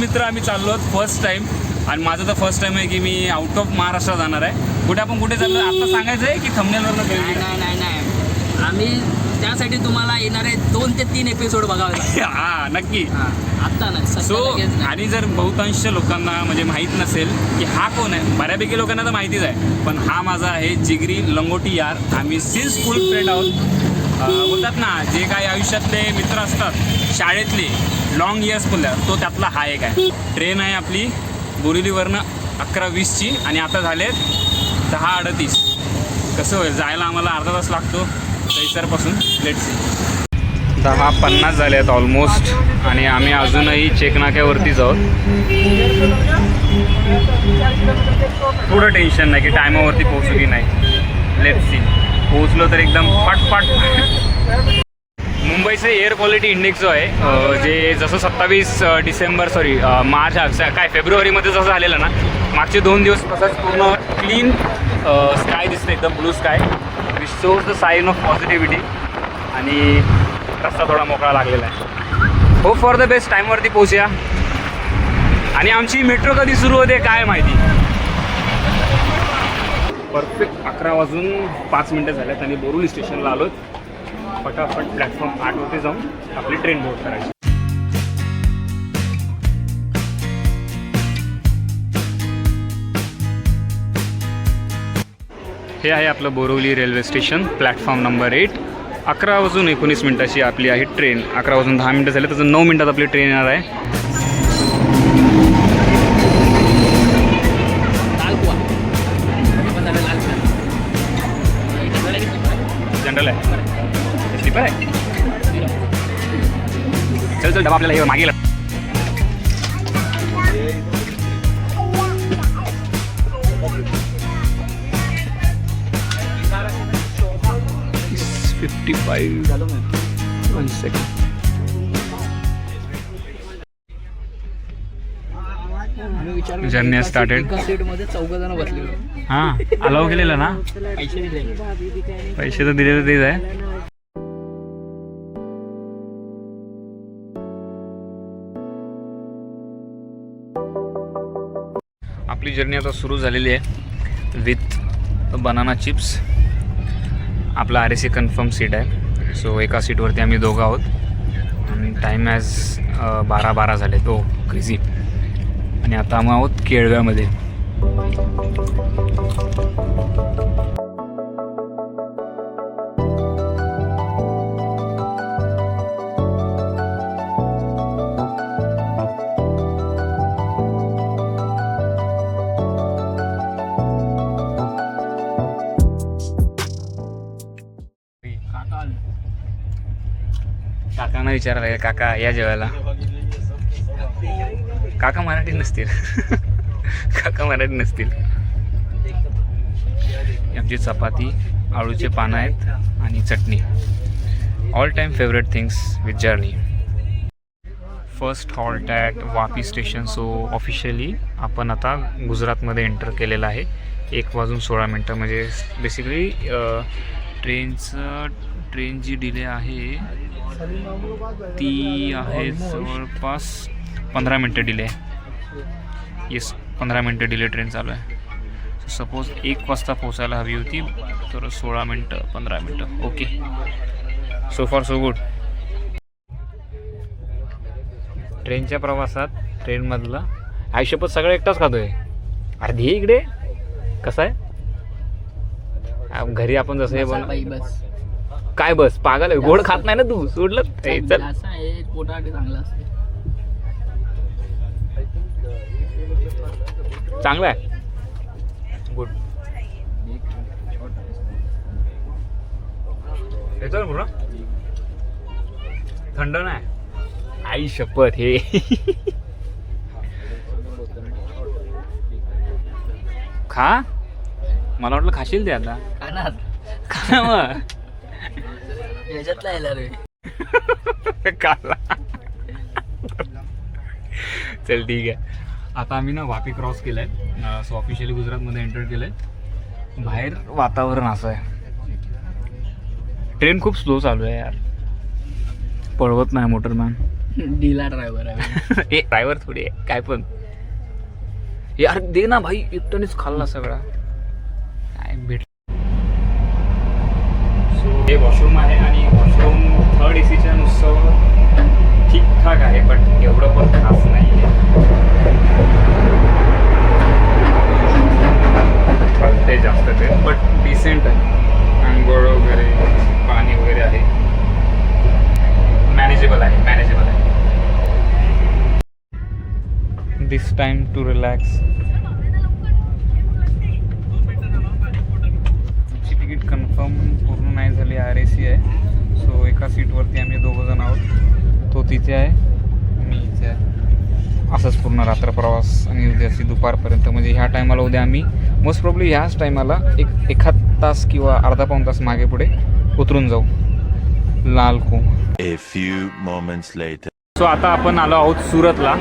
मित्र आम्ही चाललो आहोत फर्स्ट टाइम. आणि माझं तर फर्स्ट टाइम आहे की मी आउट ऑफ महाराष्ट्र जाणार आहे. कुठे आपण कुठे चाललो आता सांगायचं आहे की थंबनेलवरनं कळेल? नाही आम्ही त्यासाठी तुम्हाला येणारे 2 ते 3 एपिसोड बघावे. हां नक्की. आत्ता नाही सो आणि जर बहुतांश लोकांना म्हणजे माहीत नसेल की हा कोण आहे, बऱ्यापैकी लोकांना तर माहितीच आहे, पण हा माझा आहे जिगरी लंगोटी यार. आम्ही सिन्स स्कूल फ्रेंड आहोत. बोलतात ना जे काही आयुष्यातले मित्र असतात शाळेतले लॉंग इयर्स बोलल्या, तो त्यातला हा एक आहे. ट्रेन आहे आपली बोरिवलीवरनं 11:20ची आणि आता झालेत 10:38. कसं होईल जायला आम्हाला अर्धा तास लागतो दहिसरपासून. Let's see. 10:50 झाले आहेत ऑलमोस्ट आणि आम्ही अजूनही चेकनाक्यावरतीच आहोत. थोडं टेन्शन नाही की टायमावरती पोहोचू की नाही. Let's see. पोहोचलो तर एकदम फाट. मुंबईचं एअर क्वालिटी इंडेक्स जो आहे जे जसं 27 डिसेंबर मार्च काय फेब्रुवारीमध्ये जसं झालेलं ना, मागचे 2 दिवस तसंच पूर्ण क्लीन स्काय दिसतं, एकदम blue sky. Which shows the sign of positivity. आणि रस्ता थोडा मोकळा लागलेला आहे. Hope for the best. टाईमवरती पोहोचूया. आणि आमची मेट्रो कधी सुरू होते काय माहिती. परफेक्ट 11:05 झाल्यात आणि बोरिवली स्टेशनला आलो. फटाफट प्लॅटफॉर्म 8वरती जाऊन आपली ट्रेन बोर्ड करायची. हे आहे आपलं Borivali railway station, platform number 8. 11:19 आपली आहे ट्रेन. 11:10 झाले, तसं 9 मिनटात आपली ट्रेन येणार आहे. जनरल आहे, स्लीपर आहे. चल डबा आपल्याला हे मागे. 55 1 सेकंड. Journey started. एका सीटमध्ये 4 जण बसलेलो. हां अलाव केलेलं ना. पैसे तर दिलेले तेच आहे. आपली जर्नी आता सुरू झालेली आहे विथ बनाना चिप्स. आपला RAC कन्फर्म सीट आहे. सो एका सीटवरती आम्ही दोघं आहोत. आणि टाईम ॲज 12:12 झाले तो क्रेझी. आणि आता आम्ही आहोत केळव्यामध्ये. काकांना विचारायला काका या जेवायला. काका मराठी नसतील. काका मराठी नसतील. आमची चपाती, आळूचे पानं आहेत आणि चटणी. All time favourite things with journey. First halt at Vapi station. So officially आपण आता गुजरातमध्ये एंटर केलेलं आहे. 1:16 म्हणजे बेसिकली ट्रेन जी डिले आहे ती आहे जवळपास 15 मिनटं डिले आहे. येस 15 मिनटं डिले ट्रेन चालू आहे. सपोज 1 वाजता पोचायला हवी होती तर 16 मिनटं 15 मिनटं. ओके, सो फार सो गुड. ट्रेनच्या प्रवासात ट्रेनमधला आयुष्यपत सगळं एकटाच खातोय. अर्धी इकडे कसं आहे घरी आपण जसं हे बस काय बस पागल आहे. गोड खात नाही ना तू. सोडलं चल. असं आहे पोटासाठी चांगलं असतं. चांगलं आहे. गुड. येतो ना थंड नाही. आई शपथ हे खा. मला वाटलं खाशील ते आता. खा मग. याच्यातला यायला रे. काला. चल ठीक आहे. आता आम्ही ना वापी क्रॉस केलं आहे. सो ऑफिशियली गुजरातमध्ये एंटर केलं आहे. बाहेर वातावरण असं आहे. ट्रेन खूप स्लो चालू आहे यार. पळवत नाही मोटरमॅन. डीला ड्रायव्हर आहे. ए ड्रायव्हर थोडी आहे काय पण. यार दे ना भाई, एकट्यानेच खाल्ला सगळा काय भेट. सो हे वॉशरूम आहे आणि वॉशरूम 3rd AC नुसार ठीकठाक आहे, बट एवढं पण खास नाही आहे. चालते जास्त ते, बट डिसेंट आहे. आंघोळ वगैरे पाणी वगैरे आहे, मॅनेजेबल आहे. दिस टाइम टू रिलॅक्स. आमची तिकीट कन्फर्म पूर्ण नाही झाली, RAC आहे. सो एका सीटवरती आम्ही 2 जण आहोत. तो तिथे आहे, मी इथे आहे. असंच पूर्ण रात्र प्रवास आणि उद्याची दुपारपर्यंत. म्हणजे ह्या टायमाला उद्या आम्ही मोस्ट प्रॉब्ली ह्याच टायमाला एखाद तास किंवा अर्धा पाऊण तास मागे पुढे उतरून जाऊ लाल खून. A few moments later. So आता आपण आलो आहोत सुरतला.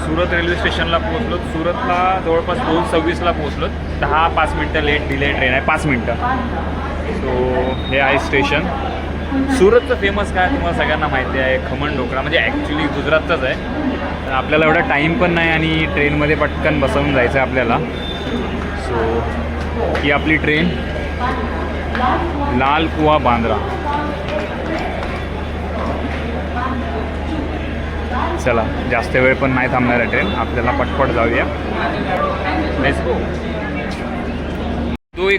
सुरत रेल्वे स्टेशनला पोहोचलो. सुरतला जवळपास 2:26ला पोहोचलो. 10-5 मिनटं डिले ट्रेन आहे, 5 मिनटं. सो हे आहे स्टेशन. सुरतचं फेमस काय तुम्हाला सगळ्यांना माहिती आहे, खमण ढोकळा. म्हणजे ॲक्च्युली गुजरातचंच आहे. आपल्याला एवढा टाईम पण नाही आणि ट्रेनमध्ये पटकन बसवून जायचं आहे आपल्याला. सो ही आपली ट्रेन लाल कुआ बांद्रा. चला जास्त वेळ पण नाही थांबणार आहे ट्रेन, आपल्याला पटपट जाऊया. Let's go.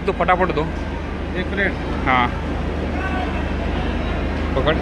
तो फटाफट दो. 1 प्लेट. हां पकड.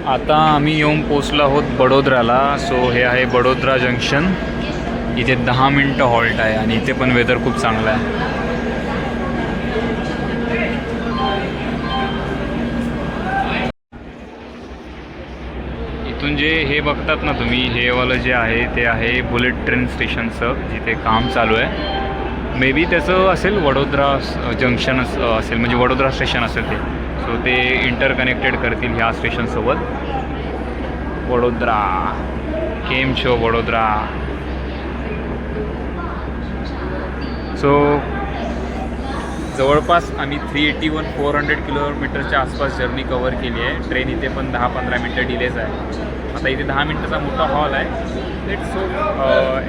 आता आम्ही येऊन पोचलो आहोत बडोदराला. सो हे आहे बडोदरा जंक्शन. इथे 10 मिनटं हॉल्ट आहे आणि इथे पण वेदर खूप चांगलं आहे. इथून जे हे बघतात ना तुम्ही, हे वालं जे आहे ते आहे बुलेट ट्रेन स्टेशनचं, जिथे काम चालू आहे. मे बी त्याचं असेल वडोदरा जंक्शन असेल, म्हणजे वडोदरा स्टेशन असेल ते. सो ते इंटरकनेक्टेड करतील ह्या स्टेशनसोबत. वडोदरा केम छो वडोदरा. सो जवळपास आम्ही 381-400 किलोमीटरच्या आसपास जर्नी कवर केली आहे. ट्रेन इथे पण 10-15 मिनटं डिलेज आहे. आता इथे 10 मिनटाचा मोठा हॉल आहे. Let's so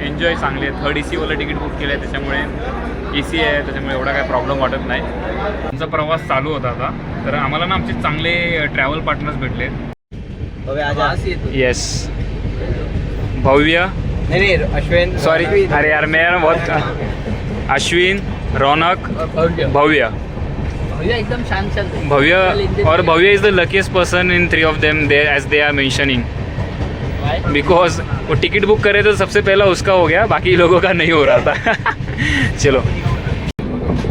enjoy. चांगले 3rd AC तिकीट बुक केलं आहे, त्याच्यामुळे AC आहे, त्याच्यामुळे एवढा काही प्रॉब्लेम वाटत नाही. आमचा प्रवास चालू होता आता. तर आम्हाला ना आमचे चांगले ट्रॅव्हल पार्टनर्स भेटले. येस भव्य, नाही अश्विन, सॉरी अरे यार मेरा बहुत अश्विन, रौनक, भव्य. एकदम शांत शांत. भव्य और भव्य is the luckiest person in 3 of them there as they are mentioning. Because वो टिकट बुक करे तो सबसे पहला उसका हो गया, बाकी लोगों का नहीं हो रहा था. चलो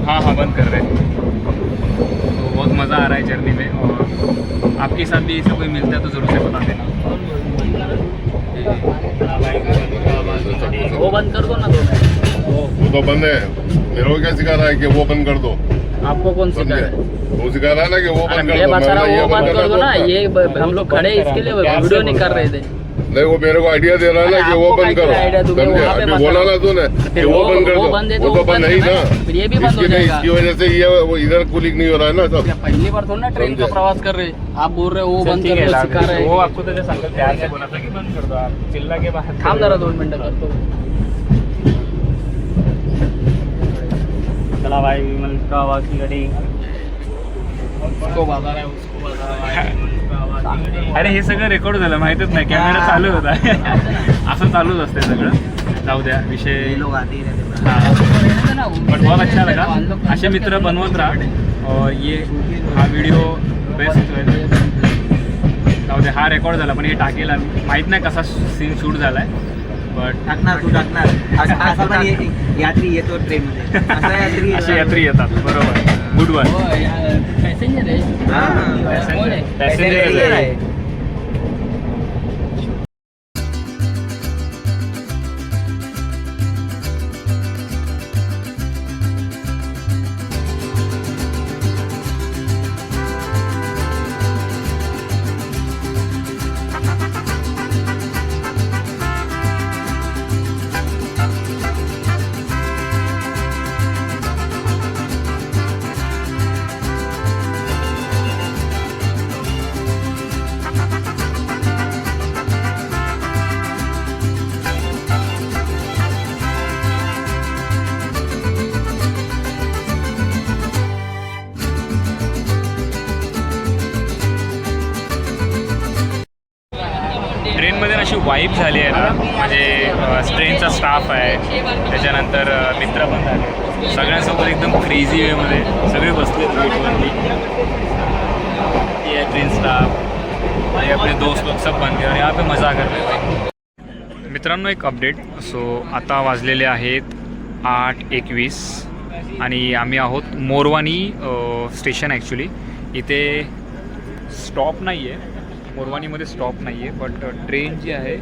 हाँ बंद कर रहे हैं. तो बहुत मज़ा आ रहा है जर्नी में, और आपके साथ भी ऐसा कोई मिलता है तो ज़रूर से बता देना. वो बंद कर दो ना. वो तो बंद है. मेरे को क्या सिखा रहा है कि वो बंद कर दो? आपको कौन सिखा रहा है? वो सिखा रहा है ना कि वो बंद कर मैं दो. बता रहा हूँ ये वो बंद कर दो ना. ये हम लोग खड़े इसके लिए वीडियो नहीं कर रहे थे. नहीं, वो मेरे को आइडिया दे रहा है ना कि वो बंद करो. समझे? अभी बोला ना तूने कि वो बंद कर दो. वो तो बंद नहीं ना. फिर ये भी बंद हो इसकी जाएगा. इसकी वजह से ये वो इधर कूलिंग नहीं हो रहा है ना. सब पहली बार थोड़ा ना ट्रेन का प्रवास कर रहे. आप बोल रहे हो वो बंद कर रहे, सिखा रहे. वो आपको तो सांगतो प्यार से बोला था कि बंद कर दो. आप चिल्ला के बाहर थांब जरा 2 मिनटं करतो. चला भाई विमल का आवाज की गाड़ी. उसको बता रहा है, उसको बता रहा है. अरे हे सगळं रेकॉर्ड झालं माहितच नाही, कॅमेरा चालू होता. असं चालूच असते सगळं. जाऊ द्या विषय ये लोग आते ही रहते हैं। हाँ बट बहुत अच्छा लगा असे मित्र बनवत राहा और ये हा व्हिडिओ बेस्ट जाऊ द्या हा रेकॉर्ड झाला पण हे टाकेल माहीत नाही कसा सीन शूट झाला आहे बट टाकणार तू टाकणार असं पण यात्री येतो ट्रेनमध्ये असा यात्री असे यात्री येतात बरोबर गुड वन पॅसेंजर आहे पॅसेंजर आहे ट्रेनमध्ये अशी वाईब झाली आहे ना म्हणजे ट्रेनचा स्टाफ आहे त्याच्यानंतर मित्र पण झाले सगळ्यांसोबत एकदम क्रेझी वेमध्ये सगळे बसले वेटवरती ये ट्रेन स्टाफ आणि आपले दोस्त लोक सब बन गए और यहाँ पे मजा कर रहे भाई मित्रांनो एक अपडेट सो आता वाजलेले आहेत 8:21 आणि आम्ही आहोत मोरवानी स्टेशन ॲक्च्युली इथे स्टॉप नाही आहे मोरवानीमध्ये स्टॉप नाही आहे बट ट्रेन जी आहे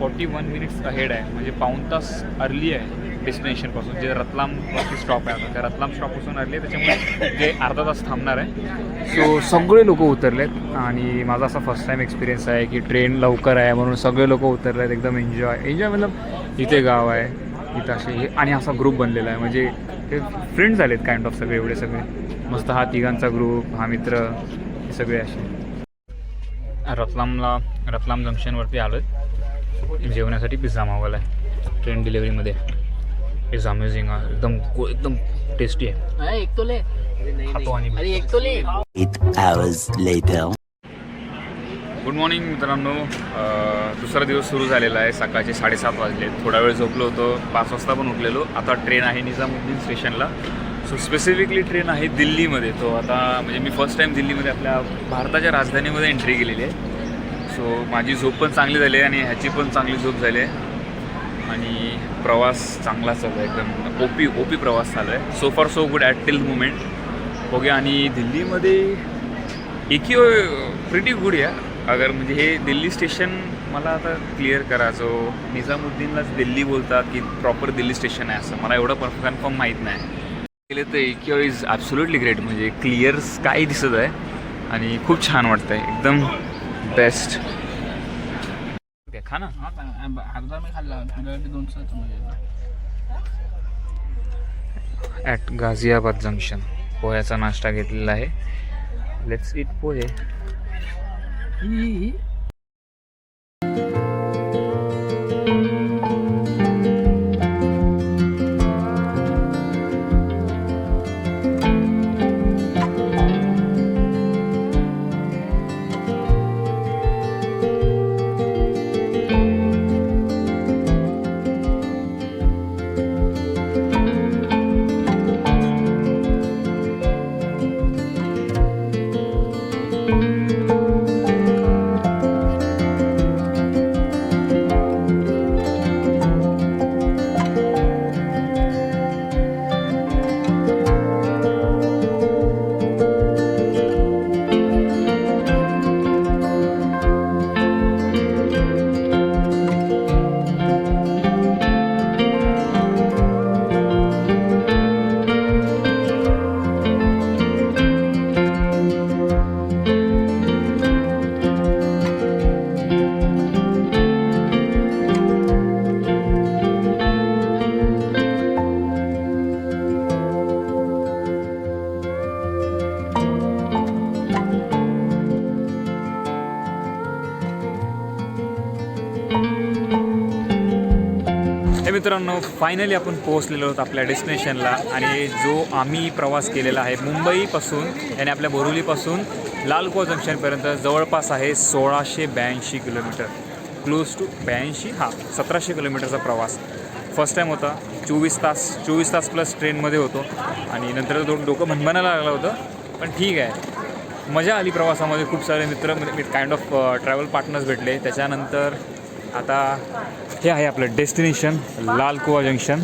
41 मिनिट्स अहेड आहे म्हणजे पाऊण तास अर्ली आहे डेस्टिनेशनपासून जे रतलामवरती स्टॉप आहे आता त्या रतलाम स्टॉपपासून अर्ली आहे त्याच्यामुळे जे अर्धा तास थांबणार आहे सो सगळे लोक उतरलेत आणि माझा असा फर्स्ट टाईम एक्सपिरियन्स आहे की ट्रेन लवकर आहे म्हणून सगळे लोक उतरले आहेत एकदम एन्जॉय मतलब इथे गाव आहे इथं असे हे आणि असा ग्रुप बनलेला आहे म्हणजे हे फ्रेंड झालेत काइंड ऑफ सगळे एवढे सगळे मस्त हा तिघांचा ग्रुप हा मित्र हे सगळे असे रतलाम जंक्शनवरती आलो आहे जेवण्यासाठी पिझ्झा मागवला आहे ट्रेन डिलिव्हरीमध्ये इज अमेझिंग एकदम टेस्टी आहे एक तो ले खातो आणि अरे एक तो ले 8 hours later. गुड मॉर्निंग मित्रांनो दुसरा दिवस सुरू झालेला आहे सकाळचे 7:30 वाजले थोडा वेळ झोपलो होतो 5 वाजता पण उठलेलो आता ट्रेन आहे निजामुद्दीन स्टेशनला सो स्पेसिफिकली ट्रेन आहे दिल्लीमध्ये तो आता म्हणजे मी फर्स्ट टाईम दिल्लीमध्ये आपल्या भारताच्या राजधानीमध्ये एंट्री केलेली आहे सो माझी झोप पण चांगली झाली आहे आणि ह्याची पण चांगली झोप झाली आहे आणि प्रवास चांगला चालू आहे एकदम ओपी प्रवास चालू आहे सो फार so good at till moment बघूया आणि दिल्लीमध्ये एकी प्रिटी गुड या अगर म्हणजे हे दिल्ली स्टेशन मला आता क्लिअर करा जो निजामुद्दीनलाच दिल्ली बोलतात की प्रॉपर दिल्ली स्टेशन आहे असं मला एवढं कन्फर्म माहीत नाही केले तर एकिओ इज ॲब्सोल्युटली ग्रेट म्हणजे क्लिअर स्काय दिसत आहे आणि खूप छान वाटतं आहे एकदम बेस्ट खा ना अर्धा मी खाल्ला तुझ्यासाठी 200 ॲट गाझियाबाद जंक्शन पोह्याचा नाश्ता घेतलेला आहे लेट्स इट पोहे मित्रांनो फायनली आपण पोहोचलेलो आहोत आपल्या डेस्टिनेशनला आणि जो आम्ही प्रवास केलेला आहे मुंबईपासून आणि आपल्या बोरिवलीपासून लाल कुआ जंक्शनपर्यंत जवळपास आहे 1682 किलोमीटर क्लोज टू 82 1700 किलोमीटरचा प्रवास फर्स्ट टाईम होता. 24 तास प्लस ट्रेनमध्ये होतो आणि नंतर डोकं भणभणायला लागलं होतं. पण ठीक आहे, मजा आली प्रवासामध्ये. खूप सारे मित्र काइंड ऑफ ट्रॅव्हल पार्टनर्स भेटले. त्याच्यानंतर आता हे आहे आपलं डेस्टिनेशन लाल कुआ जंक्शन.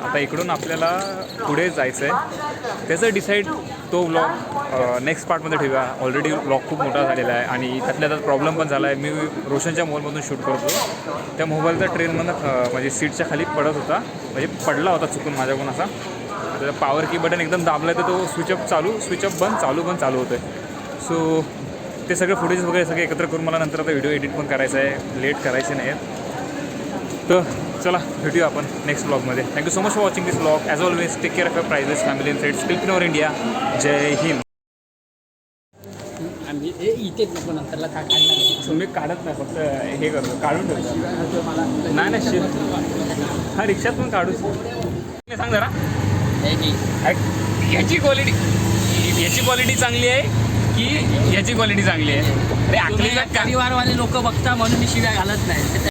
आता इकडून आपल्याला पुढे जायचं आहे. त्याचं डिसाईड तो व्लॉग नेक्स्ट पार्टमध्ये ठेवूया. ऑलरेडी व्लॉग खूप मोठा झालेला आहे आणि त्यातल्या त्यात प्रॉब्लेम पण झाला आहे. मी रोशनच्या मोबाईलमधून शूट करतो. त्या मोबाईलचा ट्रेनमधनं म्हणजे सीटच्या खाली पडत होता, म्हणजे पडला होता चुकून माझ्याकडून असा. त्याचा पॉवर की बटन एकदम दाबलं आहे तर तो स्विचअप बंद चालू होतं आहे. सो ते सगळे फुटेज वगैरे सगळे एकत्र करून मला नंतर आता व्हिडिओ एडिट पण करायचा आहे. लेट करायचे नाही आहेत. तर चला भेटूया आपण नेक्स्ट ब्लॉगमध्ये. Thank you so much for watching this blog. As always take care of your precious family and friends. Still in India. Jai Hind. आम्ही इथेच नको नंतरला काढणार. मी काढत नाही, फक्त हे करतो, काढून ठेवतो. नाही हा रिक्षात पण काढू. सांग जरा याची क्वालिटी चांगली आहे की याची क्वालिटी चांगली आहे? अरे आखलीचा परिवारवाले लोक बघता म्हणून मी शिव्या घालत नाही.